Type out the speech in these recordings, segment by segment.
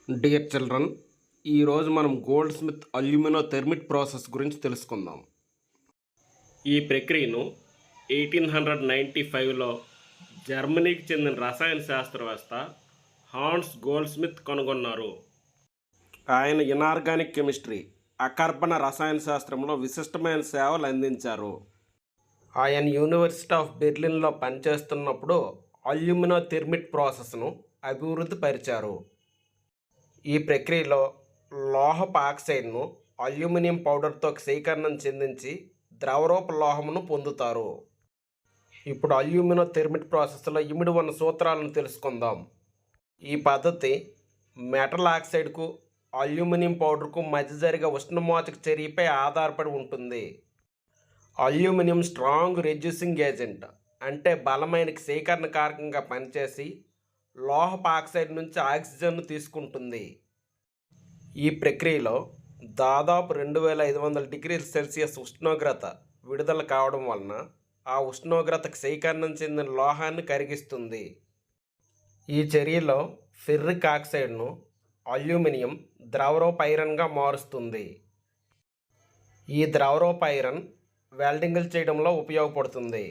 Dear children, ఈరోజు మనం gold Smith అల్యూమినో థెర్మిట్ process గురించి తెలుసుకుందాం. ఈ ప్రక్రియను 1895లో జర్మనీకి చెందిన రసాయన శాస్త్రవేత్త హాన్స్ గోల్డ్ స్మిత్ కనుగొన్నారు. ఆయన ఇనార్గానిక్ కెమిస్ట్రీ, అకర్బన రసాయన శాస్త్రంలో విశిష్టమైన సేవలు అందించారు. ఆయన యూనివర్సిటీ ఆఫ్ బెర్లిన్లో పనిచేస్తున్నప్పుడు అల్యూమినో థెర్మిట్ ప్రాసెస్ను అభివృద్ధి పరిచారు. ఈ ప్రక్రియలో లోహపు ఆక్సైడ్ను అల్యూమినియం పౌడర్తో క్షయీకరణం చెందించి ద్రవరూప లోహమును పొందుతారు. ఇప్పుడు అల్యూమినో థెర్మిట్ ప్రాసెస్లో ఇమిడి ఉన్న సూత్రాలను తెలుసుకుందాం. ఈ పద్ధతి మెటల్ ఆక్సైడ్కు అల్యూమినియం పౌడర్కు మధ్య జరిగే ఉష్ణమోచక చర్యపై ఆధారపడి ఉంటుంది. అల్యూమినియం స్ట్రాంగ్ రెడ్యూసింగ్ ఏజెంట్, అంటే బలమైన క్షయీకరణ కారకంగా పనిచేసి లోహపు ఆక్సైడ్ నుంచి ఆక్సిజన్ను తీసుకుంటుంది. ఈ ప్రక్రియలో దాదాపు 2500 డిగ్రీల సెల్సియస్ ఉష్ణోగ్రత విడుదల కావడం వలన ఆ ఉష్ణోగ్రత క్షయీకరణం చెందిన లోహాన్ని కరిగిస్తుంది. ఈ చర్యలో ఫెర్రిక్ ఆక్సైడ్ను అల్యూమినియం ద్రవరూప ఐరన్గా మారుస్తుంది. ఈ ద్రవరూప ఐరన్ వెల్డింగులు చేయడంలో ఉపయోగపడుతుంది.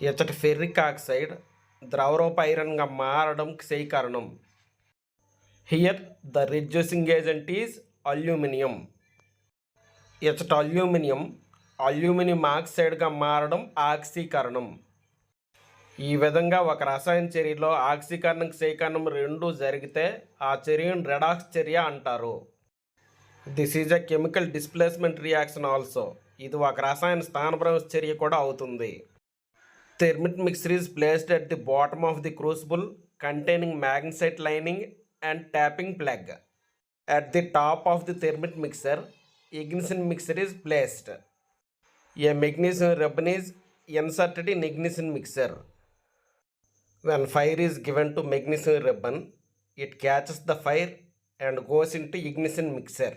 ఇచ్చటి ఫెర్రిక్ ఆక్సైడ్ ద్రవరూప ఐరన్గా మారడం క్షయీకరణం. Here the reducing agent is aluminium. ఇచ్చట అల్యూమినియం ఆక్సైడ్గా మారడం ఆక్సీకరణం. ఈ విధంగా ఒక రసాయన చర్యలో ఆక్సీకరణం క్షయీకరణం రెండూ జరిగితే ఆ చర్యను రెడాక్స్ చర్య అంటారు. This is a chemical displacement reaction also. ఇది ఒక రసాయన స్థానభ్రంశ చర్య కూడా అవుతుంది. Thermit mixer is placed at the bottom of the crucible containing magnesite lining and tapping plug. At the top of the thermit mixer, ignition mixer is placed. A magnesium ribbon is inserted in ignition mixer. When fire is given to magnesium ribbon, it catches the fire and goes into ignition mixer.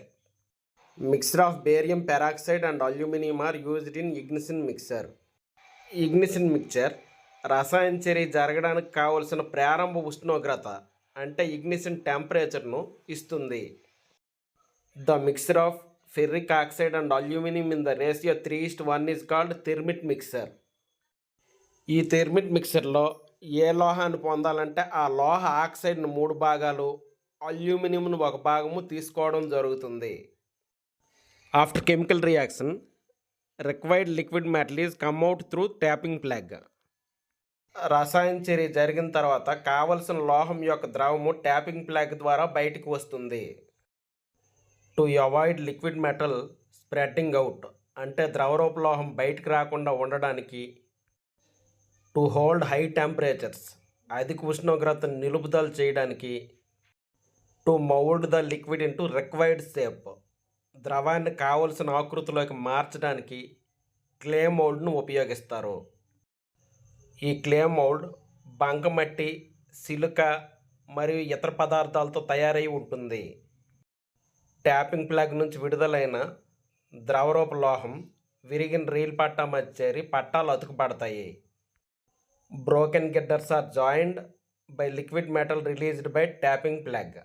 Mixture of barium peroxide and aluminum are used in ignition mixer. Ignition mixture రసాయన చర్య జరగడానికి కావలసిన ప్రారంభ ఉష్ణోగ్రత, అంటే ignition టెంపరేచర్ను ఇస్తుంది. The mixture of ferric oxide and aluminium in the ratio 3:1 is called thermite mixture. ఈ థెర్మిట్ మిక్సర్లో ఏ లోహాన్ని పొందాలంటే ఆ లోహ ఆక్సైడ్ను 3 భాగాలు, అల్యూమినియంను 1 భాగము తీసుకోవడం జరుగుతుంది. After chemical reaction, required liquid metal is come out through tapping plug. రసాయన చర్య జరిగిన తర్వాత కావలసిన లోహం యొక్క ద్రవము ట్యాపింగ్ ప్లగ్ ద్వారా బయటికి వస్తుంది. To avoid liquid metal spreading out, అంటే ద్రవరూప లోహం బయటికి రాకుండా ఉండడానికి. టు హోల్డ్ హై టెంపరేచర్స్, అధిక ఉష్ణోగ్రతను నిలుపుదల చేయడానికి. To mould the liquid into required shape, ద్రవాన్ని కావలసిన ఆకృతిలోకి మార్చడానికి క్లే మౌల్డ్ను ఉపయోగిస్తారు. ఈ క్లే మౌల్డ్ బంకమట్టి, సిలిక మరియు ఇతర పదార్థాలతో తయారై ఉంటుంది. ట్యాపింగ్ ప్లగ్ నుంచి విడుదలైన ద్రవరూప లోహం విరిగిన రీల్ పట్టా మధ్య చేరి పట్టాలు అతుకుపడతాయి. Broken girders are joined by liquid metal released by tapping plug.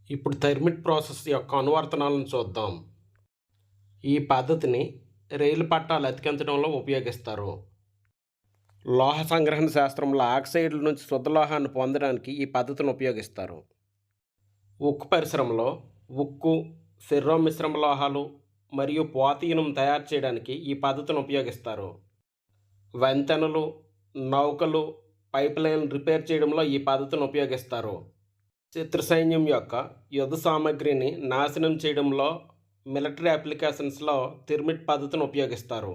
ఇప్పుడు థెర్మిట్ ప్రాసెస్ యొక్క అనువర్తనాలను చూద్దాం. ఈ పద్ధతిని రైలు పట్టాలు అతికించడంలో ఉపయోగిస్తారు. లోహ సంగ్రహణ శాస్త్రంలో ఆక్సైడ్ల నుంచి శుద్ధ లోహాన్ని పొందడానికి ఈ పద్ధతిని ఉపయోగిస్తారు. ఉక్కు పరిశ్రమలో ఉక్కు, ఫెర్రో మిశ్రమ లోహాలు మరియు పోతీనం తయారు చేయడానికి ఈ పద్ధతిని ఉపయోగిస్తారు. వంతెనలు, నౌకలు, పైప్ లైన్ రిపేర్ చేయడంలో ఈ పద్ధతిని ఉపయోగిస్తారు. శత్రు సైన్యం యొక్క యుద్ధ సామాగ్రిని నాశనం చేయడంలో మిలిటరీ అప్లికేషన్స్లో థెర్మిట్ పద్ధతిని ఉపయోగిస్తారు.